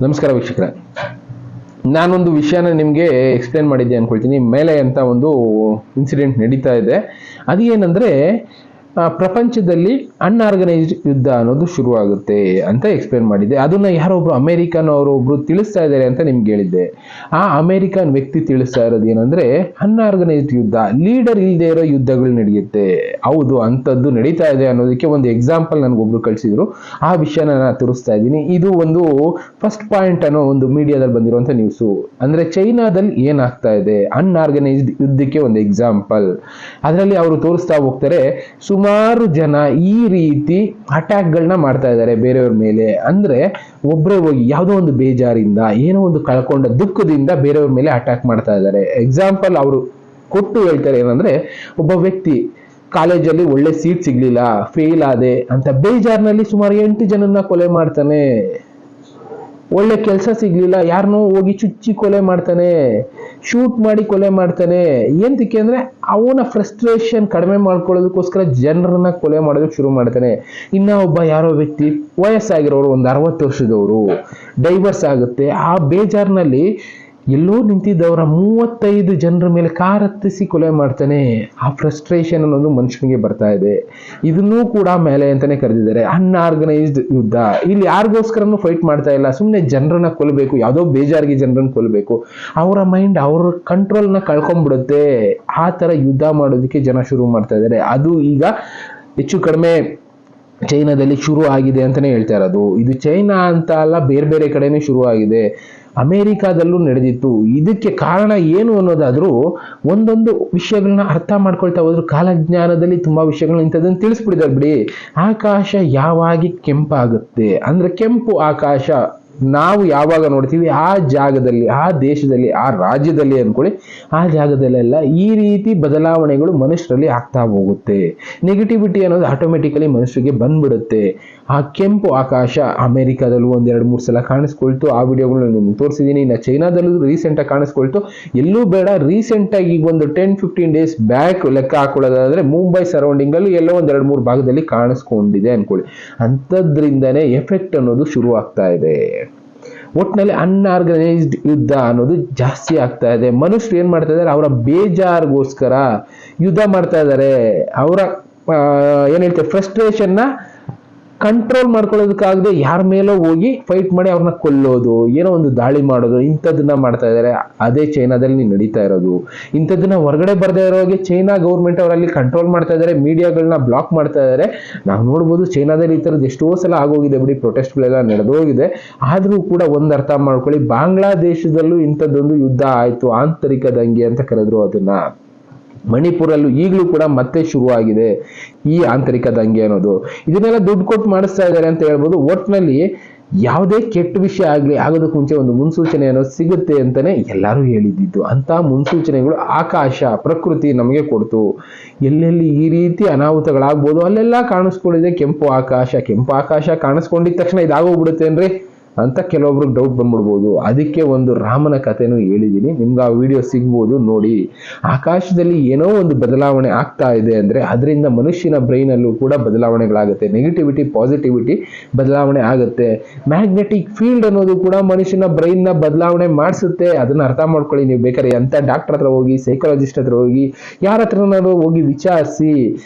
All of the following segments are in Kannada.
ನಮಸ್ಕಾರ ವೀಕ್ಷಕರೇ, ನಾನೊಂದು ವಿಷಯನ ನಿಮಗೆ ಎಕ್ಸ್ಪ್ಲೇನ್ ಮಾಡಿದ್ದೆ ಅನ್ಕೊಳ್ತೀನಿ. ಮೇಲೆ ಅಂತ ಒಂದು ಇನ್ಸಿಡೆಂಟ್ ನಡೀತಾ ಇದೆ. ಅದು ಏನಂದ್ರೆ, ಪ್ರಪಂಚದಲ್ಲಿ ಅನ್ಆರ್ಗನೈಸ್ಡ್ ಯುದ್ಧ ಅನ್ನೋದು ಶುರುವಾಗುತ್ತೆ ಅಂತ ಎಕ್ಸ್ಪ್ಲೇನ್ ಮಾಡಿದ್ದೆ. ಅದನ್ನ ಯಾರೊಬ್ರು ಅಮೆರಿಕನ್ ಒಬ್ರು ತಿಳಿಸ್ತಾ ಇದ್ದಾರೆ ಅಂತ ನಿಮ್ಗೆ ಹೇಳಿದ್ದೆ. ಆ ಅಮೆರಿಕನ್ ವ್ಯಕ್ತಿ ತಿಳಿಸ್ತಾ ಇರೋದು ಏನಂದ್ರೆ, ಅನ್ಆರ್ಗನೈಸ್ಡ್ ಯುದ್ಧ, ಲೀಡರ್ ಇಲ್ಲದೆ ಇರೋ ಯುದ್ಧಗಳು ನಡೆಯುತ್ತೆ. ಹೌದು, ಅಂಥದ್ದು ನಡೀತಾ ಇದೆ ಅನ್ನೋದಕ್ಕೆ ಒಂದು ಎಕ್ಸಾಂಪಲ್ ನನಗೊಬ್ರು ಕಳಿಸಿದ್ರು. ಆ ವಿಷಯನ ನಾನು ತೋರಿಸ್ತಾ ಇದ್ದೀನಿ. ಇದು ಒಂದು ಫಸ್ಟ್ ಪಾಯಿಂಟ್ ಅನ್ನೋ ಒಂದು ಮೀಡಿಯಾದಲ್ಲಿ ಬಂದಿರುವಂತ ನ್ಯೂಸು. ಅಂದ್ರೆ ಚೈನಾದಲ್ಲಿ ಏನಾಗ್ತಾ ಇದೆ, ಅನ್ಆರ್ಗನೈಸ್ಡ್ ಯುದ್ಧಕ್ಕೆ ಒಂದು ಎಕ್ಸಾಂಪಲ್. ಅದರಲ್ಲಿ ಅವರು ತೋರಿಸ್ತಾ ಹೋಗ್ತಾರೆ, ಸುಮಾರು ಜನ ಈ ರೀತಿ ಅಟ್ಯಾಕ್ಗಳನ್ನ ಮಾಡ್ತಾ ಇದ್ದಾರೆ ಬೇರೆಯವ್ರ ಮೇಲೆ. ಅಂದ್ರೆ ಒಬ್ಬರೇ ಹೋಗಿ ಯಾವುದೋ ಒಂದು ಬೇಜಾರಿಂದ, ಏನೋ ಒಂದು ಕಳ್ಕೊಂಡ ದುಃಖದಿಂದ ಬೇರೆಯವ್ರ ಮೇಲೆ ಅಟ್ಯಾಕ್ ಮಾಡ್ತಾ ಇದ್ದಾರೆ. ಎಕ್ಸಾಂಪಲ್ ಅವರು ಕೊಟ್ಟು ಹೇಳ್ತಾರೆ ಏನಂದ್ರೆ, ಒಬ್ಬ ವ್ಯಕ್ತಿ ಕಾಲೇಜಲ್ಲಿ ಒಳ್ಳೆ ಸೀಟ್ ಸಿಗ್ಲಿಲ್ಲ, ಫೇಲ್ ಆದೆ ಅಂತ ಬೇಜಾರ್ನಲ್ಲಿ ಸುಮಾರು 8 ಜನನ್ನ ಕೊಲೆ ಮಾಡ್ತಾನೆ. ಒಳ್ಳೆ ಕೆಲಸ ಸಿಗ್ಲಿಲ್ಲ, ಯಾರನ್ನೋ ಹೋಗಿ ಚುಚ್ಚಿ ಕೊಲೆ ಮಾಡ್ತಾನೆ, ಶೂಟ್ ಮಾಡಿ ಕೊಲೆ ಮಾಡ್ತಾನೆ. ಎಂತಕ್ಕೆ ಅಂದ್ರೆ ಅವನ ಫ್ರಸ್ಟ್ರೇಷನ್ ಕಡಿಮೆ ಮಾಡ್ಕೊಳ್ಳೋದಕ್ಕೋಸ್ಕರ ಜನರನ್ನ ಕೊಲೆ ಮಾಡೋದಕ್ಕೆ ಶುರು ಮಾಡ್ತಾನೆ. ಇನ್ನ ಒಬ್ಬ ಯಾರೋ ವ್ಯಕ್ತಿ ವಯಸ್ಸಾಗಿರೋರು, ಒಂದು 60 ವರ್ಷದವರು, ಡೈವರ್ಸ್ ಆಗುತ್ತೆ. ಆ ಬೇಜಾರ್ನಲ್ಲಿ ಎಲ್ಲೋ ನಿಂತಿದ್ದವರ 35 ಜನರ ಮೇಲೆ ಕಾರ್ ಹತ್ತಿಸಿ ಕೊಲೆ ಮಾಡ್ತಾನೆ. ಆ ಫ್ರಸ್ಟ್ರೇಷನ್ ಅನ್ನೋದು ಮನುಷ್ಯನಿಗೆ ಬರ್ತಾ ಇದೆ. ಇದನ್ನೂ ಕೂಡ ಮೇಲೆ ಅಂತಾನೆ ಕರೆದಿದ್ದಾರೆ, ಅನ್ಆರ್ಗನೈಸ್ಡ್ ಯುದ್ಧ. ಇಲ್ಲಿ ಯಾರಿಗೋಸ್ಕರನೂ ಫೈಟ್ ಮಾಡ್ತಾ ಇಲ್ಲ, ಸುಮ್ಮನೆ ಜನರನ್ನ ಕೊಲ್ಲಬೇಕು, ಯಾವುದೋ ಬೇಜಾರಿಗೆ ಜನರನ್ನ ಕೊಲ್ಲಬೇಕು. ಅವರ ಮೈಂಡ್ ಅವ್ರ ಕಂಟ್ರೋಲ್ನ ಕಳ್ಕೊಂಡ್ಬಿಡುತ್ತೆ. ಆ ತರ ಯುದ್ಧ ಮಾಡೋದಕ್ಕೆ ಜನ ಶುರು ಮಾಡ್ತಾ ಇದ್ದಾರೆ. ಅದು ಈಗ ಹೆಚ್ಚು ಕಡಿಮೆ ಚೈನಾದಲ್ಲಿ ಶುರು ಆಗಿದೆ ಅಂತಾನೆ ಹೇಳ್ತಾ ಇರೋದು. ಇದು ಚೈನಾ ಅಂತ ಅಲ್ಲ, ಬೇರೆ ಬೇರೆ ಕಡೆನೂ ಶುರು ಆಗಿದೆ. ಅಮೆರಿಕಾದಲ್ಲೂ ನಡೆದಿತ್ತು. ಇದಕ್ಕೆ ಕಾರಣ ಏನು ಅನ್ನೋದಾದ್ರೂ ಒಂದೊಂದು ವಿಷಯಗಳನ್ನ ಅರ್ಥ ಮಾಡ್ಕೊಳ್ತಾ ಹೋದ್ರು ಕಾಲಜ್ಞಾನದಲ್ಲಿ ತುಂಬಾ ವಿಷಯಗಳನ್ನ ಇಂಥದನ್ನ ತಿಳಿಸ್ಬಿಡಿದಾರೆ ಬಿಡಿ. ಆಕಾಶ ಯಾವಾಗ ಕೆಂಪಾಗುತ್ತೆ ಅಂದ್ರೆ, ಕೆಂಪು ಆಕಾಶ ನಾವು ಯಾವಾಗ ನೋಡ್ತೀವಿ, ಆ ಜಾಗದಲ್ಲಿ, ಆ ದೇಶದಲ್ಲಿ, ಆ ರಾಜ್ಯದಲ್ಲಿ ಅನ್ಕೊಳ್ಳಿ, ಆ ಜಾಗದಲ್ಲೆಲ್ಲ ಈ ರೀತಿ ಬದಲಾವಣೆಗಳು ಮನುಷ್ಯರಲ್ಲಿ ಆಗ್ತಾ ಹೋಗುತ್ತೆ. ನೆಗೆಟಿವಿಟಿ ಅನ್ನೋದು ಆಟೋಮೆಟಿಕಲಿ ಮನುಷ್ಯರಿಗೆ ಬಂದ್ಬಿಡುತ್ತೆ. ಆ ಕೆಂಪು ಆಕಾಶ ಅಮೆರಿಕಾದಲ್ಲೂ 1-2-3 ಸಲ ಕಾಣಿಸ್ಕೊಳ್ತು. ಆ ವಿಡಿಯೋಗಳನ್ನ ನಿಮ್ಗೆ ತೋರಿಸಿದ್ದೀನಿ. ಇನ್ನು ಚೈನಾದಲ್ಲೂ ರೀಸೆಂಟ್ ಆಗಿ ಕಾಣಿಸ್ಕೊಳ್ತು. ಎಲ್ಲೂ ಬೇಡ, ರೀಸೆಂಟ್ ಆಗಿ ಈಗ ಒಂದು 10-15 ಡೇಸ್ ಬ್ಯಾಕ್ ಲೆಕ್ಕ ಹಾಕೊಳ್ಳೋದಾದ್ರೆ ಮುಂಬೈ ಸರೌಂಡಿಂಗ್ ಅಲ್ಲಿ ಎಲ್ಲೋ 1-2-3 ಭಾಗದಲ್ಲಿ ಕಾಣಿಸ್ಕೊಂಡಿದೆ ಅನ್ಕೊಳ್ಳಿ. ಅಂಥದ್ರಿಂದನೇ ಎಫೆಕ್ಟ್ ಅನ್ನೋದು ಶುರು ಆಗ್ತಾ ಇದೆ. ಒಟ್ಟಿನಲ್ಲಿ ಅನ್ಆರ್ಗನೈಸ್ಡ್ ಯುದ್ಧ ಅನ್ನೋದು ಜಾಸ್ತಿ ಆಗ್ತಾ ಇದೆ. ಮನುಷ್ಯರು ಏನ್ ಮಾಡ್ತಾ ಇದ್ದಾರೆ, ಅವರ ಬೇಜಾರ್ಗೋಸ್ಕರ ಯುದ್ಧ ಮಾಡ್ತಾ ಇದ್ದಾರೆ. ಅವರ ಏನ್ ಹೇಳ್ತಾರೆ, ಫ್ರಸ್ಟ್ರೇಷನ್ ನ ಕಂಟ್ರೋಲ್ ಮಾಡ್ಕೊಳ್ಳೋದಕ್ಕಾಗದೆ ಯಾರ ಮೇಲೋ ಹೋಗಿ ಫೈಟ್ ಮಾಡಿ ಅವ್ರನ್ನ ಕೊಲ್ಲೋದು, ಏನೋ ಒಂದು ದಾಳಿ ಮಾಡೋದು, ಇಂಥದನ್ನ ಮಾಡ್ತಾ ಇದ್ದಾರೆ. ಅದೇ ಚೈನಾದಲ್ಲಿ ನಡೀತಾ ಇರೋದು. ಇಂಥದನ್ನ ಹೊರಗಡೆ ಬರ್ದೇ ಇರೋಗೆ ಚೈನಾ ಗೌರ್ಮೆಂಟ್ ಅವರಲ್ಲಿ ಕಂಟ್ರೋಲ್ ಮಾಡ್ತಾ ಇದ್ದಾರೆ, ಮೀಡಿಯಾಗಳನ್ನ ಬ್ಲಾಕ್ ಮಾಡ್ತಾ ಇದ್ದಾರೆ. ನಾವು ನೋಡ್ಬೋದು ಚೈನಾದಲ್ಲಿ ಈ ಥರದ್ದು ಎಷ್ಟೋ ಸಲ ಆಗೋಗಿದೆ ಬಿಡಿ, ಪ್ರೊಟೆಸ್ಟ್ಗಳೆಲ್ಲ ನಡೆದೋಗಿದೆ. ಆದ್ರೂ ಕೂಡ ಒಂದು ಅರ್ಥ ಮಾಡ್ಕೊಳ್ಳಿ, ಬಾಂಗ್ಲಾದೇಶದಲ್ಲೂ ಇಂಥದ್ದೊಂದು ಯುದ್ಧ ಆಯ್ತು, ಆಂತರಿಕ ದಂಗೆ ಅಂತ ಕರೆದ್ರು ಅದನ್ನ. ಮಣಿಪುರಲ್ಲೂ ಈಗಲೂ ಕೂಡ ಮತ್ತೆ ಶುರುವಾಗಿದೆ ಈ ಆಂತರಿಕ ದಂಗೆ ಅನ್ನೋದು. ಇದನ್ನೆಲ್ಲ ದುಡ್ಡು ಕೊಟ್ಟು ಮಾಡಿಸ್ತಾ ಇದ್ದಾರೆ ಅಂತ ಹೇಳ್ಬೋದು. ಒಟ್ಟಿನಲ್ಲಿ ಯಾವುದೇ ಕೆಟ್ಟ ವಿಷಯ ಆಗ್ಲಿ ಆಗೋದಕ್ಕೆ ಮುಂಚೆ ಒಂದು ಮುನ್ಸೂಚನೆ ಅನ್ನೋದು ಸಿಗುತ್ತೆ ಅಂತಾನೆ ಎಲ್ಲರೂ ಹೇಳಿದ್ದು. ಅಂತ ಮುನ್ಸೂಚನೆಗಳು ಆಕಾಶ, ಪ್ರಕೃತಿ ನಮಗೆ ಕೊಡ್ತು. ಎಲ್ಲೆಲ್ಲಿ ಈ ರೀತಿ ಅನಾಹುತಗಳಾಗ್ಬೋದು ಅಲ್ಲೆಲ್ಲ ಕಾಣಿಸ್ಕೊಂಡಿದೆ ಕೆಂಪು ಆಕಾಶ. ಕೆಂಪು ಆಕಾಶ ಕಾಣಿಸ್ಕೊಂಡಿದ ತಕ್ಷಣ ಇದಾಗೋಗ್ಬಿಡುತ್ತೇನ್ರಿ ಅಂತ ಕೆಲವೊಬ್ರಿಗೆ ಡೌಟ್ ಬಂದ್ಬಿಡ್ಬೋದು. ಅದಕ್ಕೆ ಒಂದು ರಾಮನ ಕಥೆನೂ ಹೇಳಿದ್ದೀನಿ, ನಿಮ್ಗೆ ಆ ವಿಡಿಯೋ ಸಿಗ್ಬೋದು, ನೋಡಿ. ಆಕಾಶದಲ್ಲಿ ಏನೋ ಒಂದು ಬದಲಾವಣೆ ಆಗ್ತಾ ಇದೆ ಅಂದ್ರೆ ಅದರಿಂದ ಮನುಷ್ಯನ ಬ್ರೈನ್ ಅಲ್ಲೂ ಕೂಡ ಬದಲಾವಣೆಗಳಾಗುತ್ತೆ. ನೆಗೆಟಿವಿಟಿ, ಪಾಸಿಟಿವಿಟಿ ಬದಲಾವಣೆ ಆಗುತ್ತೆ. ಮ್ಯಾಗ್ನೆಟಿಕ್ ಫೀಲ್ಡ್ ಅನ್ನೋದು ಕೂಡ ಮನುಷ್ಯನ ಬ್ರೈನ್ ನ ಬದಲಾವಣೆ ಮಾಡಿಸುತ್ತೆ. ಅದನ್ನ ಅರ್ಥ ಮಾಡ್ಕೊಳ್ಳಿ. ನೀವು ಬೇಕಾದ್ರೆ ಎಂತ ಡಾಕ್ಟರ್ ಹತ್ರ ಹೋಗಿ, ಸೈಕಾಲಜಿಸ್ಟ್ ಹತ್ರ ಹೋಗಿ, ಯಾರ ಹತ್ರನಾದ್ರು ಹೋಗಿ ವಿಚಾರಿಸಿ.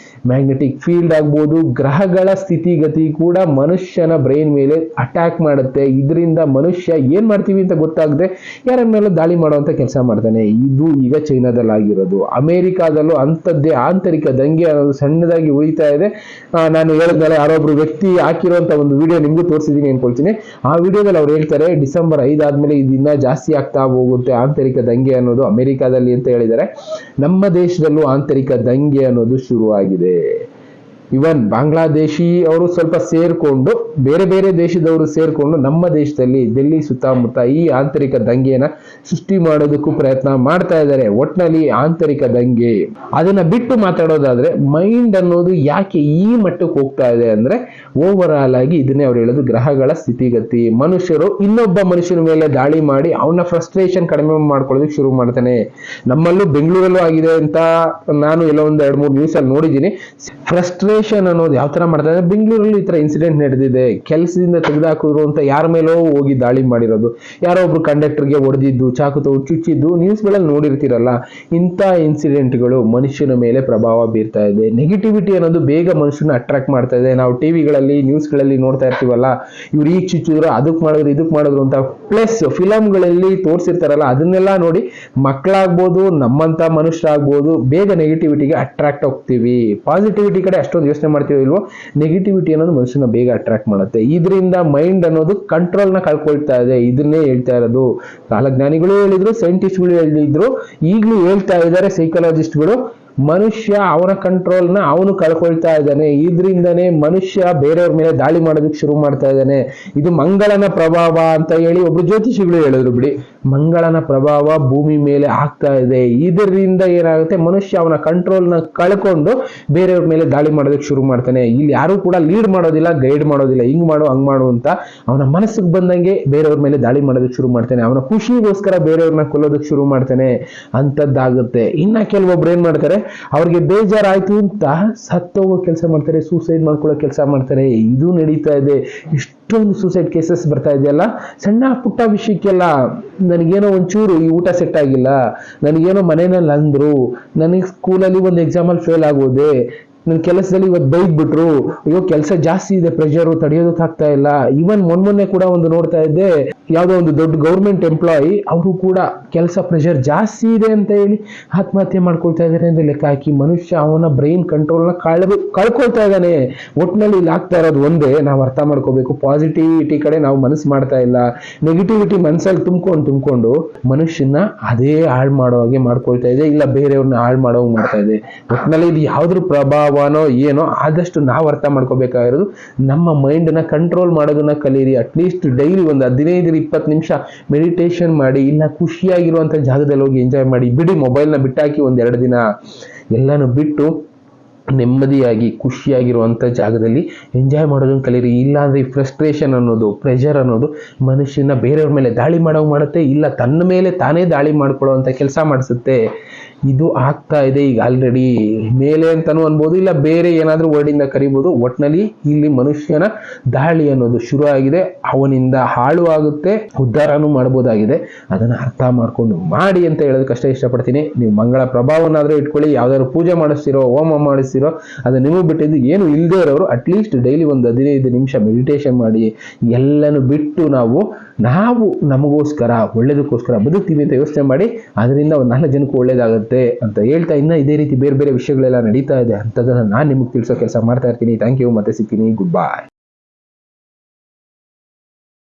ಮ್ಯಾಗ್ನೆಟಿಕ್ ಫೀಲ್ಡ್ ಆಗ್ಬೋದು, ಗ್ರಹಗಳ ಸ್ಥಿತಿಗತಿ ಕೂಡ ಮನುಷ್ಯನ ಬ್ರೈನ್ ಮೇಲೆ ಅಟ್ಯಾಕ್ ಮಾಡುತ್ತೆ. ಇದರಿಂದ ಮನುಷ್ಯ ಏನ್ ಮಾಡ್ತೀವಿ ಅಂತ ಗೊತ್ತಾಗದೆ ಯಾರ ಮೇಲೆ ದಾಳಿ ಮಾಡುವಂತ ಕೆಲಸ ಮಾಡ್ತಾನೆ. ಇದು ಈಗ ಚೈನಾದಲ್ಲಿ ಆಗಿರೋದು. ಅಮೆರಿಕಾದಲ್ಲೂ ಅಂಥದ್ದೇ ಆಂತರಿಕ ದಂಗೆ ಅನ್ನೋದು ಸಣ್ಣದಾಗಿ ಉಳಿತಾ ಇದೆ. ನಾನು ಹೇಳಿದ್ಮೇಲೆ ಯಾರೊಬ್ರು ವ್ಯಕ್ತಿ ಹಾಕಿರುವಂತ ಒಂದು ವಿಡಿಯೋ ನಿಮ್ಗೂ ತೋರಿಸಿದೀನಿ ಅನ್ಕೊಳ್ತೀನಿ. ಆ ವಿಡಿಯೋದಲ್ಲಿ ಅವ್ರು ಹೇಳ್ತಾರೆ, ಡಿಸೆಂಬರ್ 5 ಆದ್ಮೇಲೆ ಇದನ್ನ ಜಾಸ್ತಿ ಆಗ್ತಾ ಹೋಗುತ್ತೆ ಆಂತರಿಕ ದಂಗೆ ಅನ್ನೋದು ಅಮೆರಿಕಾದಲ್ಲಿ ಅಂತ ಹೇಳಿದ್ದಾರೆ. ನಮ್ಮ ದೇಶದಲ್ಲೂ ಆಂತರಿಕ ದಂಗೆ ಅನ್ನೋದು ಶುರುವಾಗಿದೆ. ಇವನ್ ಬಾಂಗ್ಲಾದೇಶಿ ಅವರು ಸ್ವಲ್ಪ ಸೇರ್ಕೊಂಡು, ಬೇರೆ ಬೇರೆ ದೇಶದವರು ಸೇರ್ಕೊಂಡು ನಮ್ಮ ದೇಶದಲ್ಲಿ ಡೆಲ್ಲಿ ಸುತ್ತಮುತ್ತ ಈ ಆಂತರಿಕ ದಂಗೆಯನ್ನ ಸೃಷ್ಟಿ ಮಾಡೋದಕ್ಕೂ ಪ್ರಯತ್ನ ಮಾಡ್ತಾ ಇದ್ದಾರೆ. ಒಟ್ನಲ್ಲಿ ಆಂತರಿಕ ದಂಗೆ ಅದನ್ನ ಬಿಟ್ಟು ಮಾತಾಡೋದಾದ್ರೆ, ಮೈಂಡ್ ಅನ್ನೋದು ಯಾಕೆ ಈ ಮಟ್ಟಕ್ಕೆ ಹೋಗ್ತಾ ಇದೆ ಅಂದ್ರೆ, ಓವರ್ ಆಲ್ ಆಗಿ ಇದನ್ನೇ ಅವ್ರು ಹೇಳೋದು, ಗ್ರಹಗಳ ಸ್ಥಿತಿಗತಿ. ಮನುಷ್ಯರು ಇನ್ನೊಬ್ಬ ಮನುಷ್ಯನ ಮೇಲೆ ದಾಳಿ ಮಾಡಿ ಅವನ ಫ್ರಸ್ಟ್ರೇಷನ್ ಕಡಿಮೆ ಮಾಡ್ಕೊಳ್ಳೋದಕ್ಕೆ ಶುರು ಮಾಡ್ತಾನೆ. ನಮ್ಮಲ್ಲೂ ಬೆಂಗಳೂರಲ್ಲೂ ಆಗಿದೆ ಅಂತ ನಾನು ಎಲ್ಲೋ 1-2-3 ನ್ಯೂಸ್ ಅಲ್ಲಿ ನೋಡಿದ್ದೀನಿ. ಫ್ರಸ್ಟ್ರೇಷನ್ ಫ್ರಸ್ಟ್ರೇಷನ್ ಅನ್ನೋದು ಯಾವ ತರ ಮಾಡ್ತಾ ಇದ್ದಾರೆ. ಬೆಂಗಳೂರಲ್ಲಿ ಈ ತರ ಇನ್ಸಿಡೆಂಟ್ ನಡೆದಿದೆ, ಕೆಲಸದಿಂದ ತೆಗೆದುಹಾಕಿದ್ರು ಅಂತ ಯಾರ ಮೇಲೋ ಹೋಗಿ ದಾಳಿ ಮಾಡಿರೋದು, ಯಾರೋ ಒಬ್ರು ಕಂಡಕ್ಟರ್ಗೆ ಹೊಡೆದಿದ್ದು, ಚಾಕು ತಗೊಂಡು ಚುಚ್ಚಿದ್ದು ನ್ಯೂಸ್ಗಳಲ್ಲಿ ನೋಡಿರ್ತೀರಲ್ಲ. ಇಂಥ ಇನ್ಸಿಡೆಂಟ್ಗಳು ಮನುಷ್ಯನ ಮೇಲೆ ಪ್ರಭಾವ ಬೀರ್ತಾ ಇದೆ. ನೆಗೆಟಿವಿಟಿ ಅನ್ನೋದು ಬೇಗ ಮನುಷ್ಯನ ಅಟ್ರಾಕ್ಟ್ ಮಾಡ್ತಾ ಇದೆ. ನಾವು ಟಿವಿಗಳಲ್ಲಿ ನ್ಯೂಸ್ಗಳಲ್ಲಿ ನೋಡ್ತಾ ಇರ್ತೀವಲ್ಲ, ಇವ್ರು ಈಗ ಚುಚ್ಚಿದ್ರು, ಅದಕ್ಕೆ ಮಾಡಿದ್ರು ಅಂತ. ಪ್ಲಸ್ ಫಿಲಮ್ಗಳಲ್ಲಿ ತೋರಿಸಿರ್ತಾರಲ್ಲ, ಅದನ್ನೆಲ್ಲ ನೋಡಿ ಮಕ್ಕಳಾಗ್ಬೋದು, ನಮ್ಮಂತ ಮನುಷ್ಯರಾಗ್ಬೋದು, ಬೇಗ ನೆಗೆಟಿವಿಟಿಗೆ ಅಟ್ರಾಕ್ಟ್ ಹೋಗ್ತೀವಿ. ಪಾಸಿಟಿವಿಟಿ ಕಡೆ ಅಷ್ಟೊಂದು ಯೋಚನೆ ಮಾಡ್ತೀವಿ ಇಲ್ವೋ, ನೆಗೆಟಿವಿಟಿ ಅನ್ನೋದು ಮನುಷ್ಯನ ಬೇಗ ಅಟ್ರಾಕ್ಟ್ ಮಾಡುತ್ತೆ. ಇದರಿಂದ ಮೈಂಡ್ ಅನ್ನೋದು ಕಂಟ್ರೋಲ್ನ ಕಳ್ಕೊಳ್ತಾ ಇದೆ. ಇದನ್ನೇ ಹೇಳ್ತಾ ಇರೋದು ಕಾಲಜ್ಞಾನಿಗಳು ಹೇಳಿದ್ರು, ಸೈಂಟಿಸ್ಟ್ಗಳು ಹೇಳಿದ್ರು, ಈಗಲೂ ಹೇಳ್ತಾ ಇದ್ದಾರೆ ಸೈಕಾಲಜಿಸ್ಟ್ಗಳು. ಮನುಷ್ಯ ಅವನ ಕಂಟ್ರೋಲ್ನ ಅವನು ಕಳ್ಕೊಳ್ತಾ ಇದ್ದಾನೆ. ಇದರಿಂದನೇ ಮನುಷ್ಯ ಬೇರೆಯವ್ರ ಮೇಲೆ ದಾಳಿ ಮಾಡೋದಕ್ಕೆ ಶುರು ಮಾಡ್ತಾ ಇದ್ದಾನೆ. ಇದು ಮಂಗಳನ ಪ್ರಭಾವ ಅಂತ ಹೇಳಿ ಒಬ್ರು ಜ್ಯೋತಿಷಿಗಳು ಹೇಳಿದ್ರು ಬಿಡಿ. ಮಂಗಳನ ಪ್ರಭಾವ ಭೂಮಿ ಮೇಲೆ ಆಗ್ತಾ ಇದೆ. ಇದರಿಂದ ಏನಾಗುತ್ತೆ, ಮನುಷ್ಯ ಅವನ ಕಂಟ್ರೋಲ್ನ ಕಳ್ಕೊಂಡು ಬೇರೆಯವ್ರ ಮೇಲೆ ದಾಳಿ ಮಾಡೋದಕ್ಕೆ ಶುರು ಮಾಡ್ತಾನೆ. ಇಲ್ಲಿ ಯಾರು ಕೂಡ ಲೀಡ್ ಮಾಡೋದಿಲ್ಲ, ಗೈಡ್ ಮಾಡೋದಿಲ್ಲ, ಹಿಂಗ್ ಮಾಡು ಹಂಗ್ ಮಾಡು ಅಂತ. ಅವನ ಮನಸ್ಸಿಗೆ ಬಂದಂಗೆ ಬೇರೆಯವ್ರ ಮೇಲೆ ದಾಳಿ ಮಾಡೋದಕ್ಕೆ ಶುರು ಮಾಡ್ತಾನೆ. ಅವನ ಖುಷಿಗೋಸ್ಕರ ಬೇರೆಯವ್ರನ್ನ ಕೊಲ್ಲೋದಕ್ಕೆ ಶುರು ಮಾಡ್ತಾನೆ. ಅಂತದ್ದಾಗುತ್ತೆ. ಇನ್ನ ಕೆಲವೊಬ್ರು ಏನ್ ಮಾಡ್ತಾರೆ, ಅವ್ರಿಗೆ ಬೇಜಾರಾಯ್ತು ಅಂತ ಸತ್ತೋಗೋ ಕೆಲಸ ಮಾಡ್ತಾರೆ, ಸೂಸೈಡ್ ಮಾಡ್ಕೊಳ್ಳೋ ಕೆಲಸ ಮಾಡ್ತಾರೆ. ಇದು ನಡೀತಾ ಇದೆ. ಇಷ್ಟೊಂದು ಸೂಸೈಡ್ ಕೇಸಸ್ ಬರ್ತಾ ಇದೆಯಲ್ಲ, ಸಣ್ಣ ಪುಟ್ಟ ವಿಷಯಕ್ಕೆಲ್ಲ. ನನಗೇನೋ ಒಂಚೂರು ಈ ಊಟ ಸೆಟ್ ಆಗಿಲ್ಲ, ನನಗೇನೋ ಮನೆಯಲ್ಲಿ ಅಂದ್ರು, ನನಗೆ ಸ್ಕೂಲಲ್ಲಿ ಒಂದು ಎಕ್ಸಾಮಲ್ಲಿ ಫೇಲ್ ಆಗೋದೆ, ನನ್ನ ಕೆಲಸದಲ್ಲಿ ಇವತ್ತು ಬೈದ್ಬಿಟ್ರು, ಅಯ್ಯೋ ಕೆಲಸ ಜಾಸ್ತಿ ಇದೆ, ಪ್ರೆಷರು ತಡೆಯೋದಕ್ಕಾಗ್ತಾ ಇಲ್ಲ. ಇವನ್ ಮೊನ್ನೆ ಕೂಡ ಒಂದು ನೋಡ್ತಾ ಇದ್ದೆ, ಯಾವುದೋ ಒಂದು ದೊಡ್ಡ ಗೌರ್ಮೆಂಟ್ ಎಂಪ್ಲಾಯಿ, ಅವರು ಕೂಡ ಕೆಲಸ ಪ್ರೆಷರ್ ಜಾಸ್ತಿ ಇದೆ ಅಂತ ಹೇಳಿ ಆತ್ಮಹತ್ಯೆ ಮಾಡ್ಕೊಳ್ತಾ ಇದ್ದಾರೆ ಅಂತ ಲೆಕ್ಕ ಹಾಕಿ. ಮನುಷ್ಯ ಅವನ ಬ್ರೈನ್ ಕಂಟ್ರೋಲ್ನ ಕಳ್ಕೊಳ್ತಾ ಇದ್ದಾನೆ. ಒಟ್ಟಿನಲ್ಲಿ ಇಲ್ಲಿ ಆಗ್ತಾ ಇರೋದು ಒಂದೇ, ನಾವು ಅರ್ಥ ಮಾಡ್ಕೋಬೇಕು, ಪಾಸಿಟಿವಿಟಿ ಕಡೆ ನಾವು ಮನಸ್ಸು ಮಾಡ್ತಾ ಇಲ್ಲ. ನೆಗೆಟಿವಿಟಿ ಮನಸ್ಸಲ್ಲಿ ತುಂಬ್ಕೊಂಡು ಮನುಷ್ಯನ ಅದೇ ಹಾಳು ಮಾಡೋ ಹಾಗೆ ಮಾಡ್ಕೊಳ್ತಾ ಇದೆ, ಇಲ್ಲ ಬೇರೆಯವ್ರನ್ನ ಹಾಳು ಮಾಡೋ ಮಾಡ್ತಾ ಇದೆ. ಒಟ್ಟಿನಲ್ಲಿ ಇದು ಯಾವ್ದ್ರ ಪ್ರಭಾವನೋ ಏನೋ, ಆದಷ್ಟು ನಾವು ಅರ್ಥ ಮಾಡ್ಕೋಬೇಕಾಗಿರೋದು ನಮ್ಮ ಮೈಂಡ್ನ ಕಂಟ್ರೋಲ್ ಮಾಡೋದನ್ನ ಕಲೀರಿ. ಅಟ್ಲೀಸ್ಟ್ ಡೈಲಿ ಒಂದು 15-20 ನಿಮಿಷ ಮೆಡಿಟೇಷನ್ ಮಾಡಿ, ಇಲ್ಲ ಖುಷಿಯಾಗಿರುವಂತ ಜಾಗದಲ್ಲಿ ಹೋಗಿ ಎಂಜಾಯ್ ಮಾಡಿ. ಬಿಡಿ ಮೊಬೈಲ್ನ ಬಿಟ್ಟಾಕಿ 1-2 ದಿನ, ಎಲ್ಲಾನು ಬಿಟ್ಟು ನೆಮ್ಮದಿಯಾಗಿ ಖುಷಿಯಾಗಿರುವಂಥ ಜಾಗದಲ್ಲಿ ಎಂಜಾಯ್ ಮಾಡೋದನ್ನ ಕಲೀರಿ. ಇಲ್ಲಾಂದ್ರೆ ಈ ಫ್ರಸ್ಟ್ರೇಷನ್ ಅನ್ನೋದು, ಪ್ರೆಷರ್ ಅನ್ನೋದು ಮನುಷ್ಯನ ಬೇರೆಯವ್ರ ಮೇಲೆ ದಾಳಿ ಮಾಡುತ್ತೆ, ಇಲ್ಲ ತನ್ನ ಮೇಲೆ ತಾನೇ ದಾಳಿ ಮಾಡ್ಕೊಳ್ಳೋ ಕೆಲಸ ಮಾಡಿಸುತ್ತೆ. ಇದು ಆಗ್ತಾ ಇದೆ ಈಗ ಆಲ್ರೆಡಿ. ಮೇಲೆ ಅಂತಾನು ಅನ್ಬೋದು, ಇಲ್ಲ ಬೇರೆ ಏನಾದ್ರೂ ವರ್ಡಿಂದ ಕರಿಬೋದು. ಒಟ್ನಲ್ಲಿ ಇಲ್ಲಿ ಮನುಷ್ಯನ ದಾಳಿ ಅನ್ನೋದು ಶುರು ಆಗಿದೆ. ಅವನಿಂದ ಹಾಳು ಆಗುತ್ತೆ, ಉದ್ಧಾರನೂ ಮಾಡ್ಬೋದಾಗಿದೆ. ಅದನ್ನ ಅರ್ಥ ಮಾಡ್ಕೊಂಡು ಮಾಡಿ ಅಂತ ಹೇಳೋದಕ್ಕಷ್ಟೇ ಇಷ್ಟಪಡ್ತೀನಿ. ನೀವು ಮಂಗಳ ಪ್ರಭಾವನಾದ್ರೂ ಇಟ್ಕೊಳ್ಳಿ, ಯಾವ್ದಾದ್ರು ಪೂಜೆ ಮಾಡಿಸ್ತಿರೋ, ಹೋಮ ಮಾಡಿಸ್ತಿರೋ, ಅದು ನಿಮಗೆ ಬಿಟ್ಟಿದ್ದು. ಏನು ಇಲ್ಲದೆ ಇರೋರು ಅಟ್ಲೀಸ್ಟ್ ಡೈಲಿ ಒಂದು 15 ನಿಮಿಷ ಮೆಡಿಟೇಷನ್ ಮಾಡಿ. ಎಲ್ಲನೂ ಬಿಟ್ಟು ನಾವು ನಮಗೋಸ್ಕರ, ಒಳ್ಳೇದಕ್ಕೋಸ್ಕರ ಬದುಕ್ತೀವಿ ಅಂತ ಯೋಚನೆ ಮಾಡಿ. ಅದರಿಂದ ಒಂದು 4 ಜನಕ್ಕೂ ಒಳ್ಳೇದಾಗುತ್ತೆ ಅಂತ ಹೇಳ್ತಾ, ಇನ್ನ ಇದೇ ರೀತಿ ಬೇರೆ ಬೇರೆ ವಿಷಯಗಳೆಲ್ಲ ನಡೀತಾ ಇದೆ. ಅಂತದನ್ನ ನಾನು ನಿಮಗೆ ತಿಳಿಸೋ ಕೆಲಸ ಮಾಡ್ತಾ ಇರ್ತೀನಿ. Thank you. ಮತ್ತೆ ಸಿಗ್ತೀನಿ. Good by.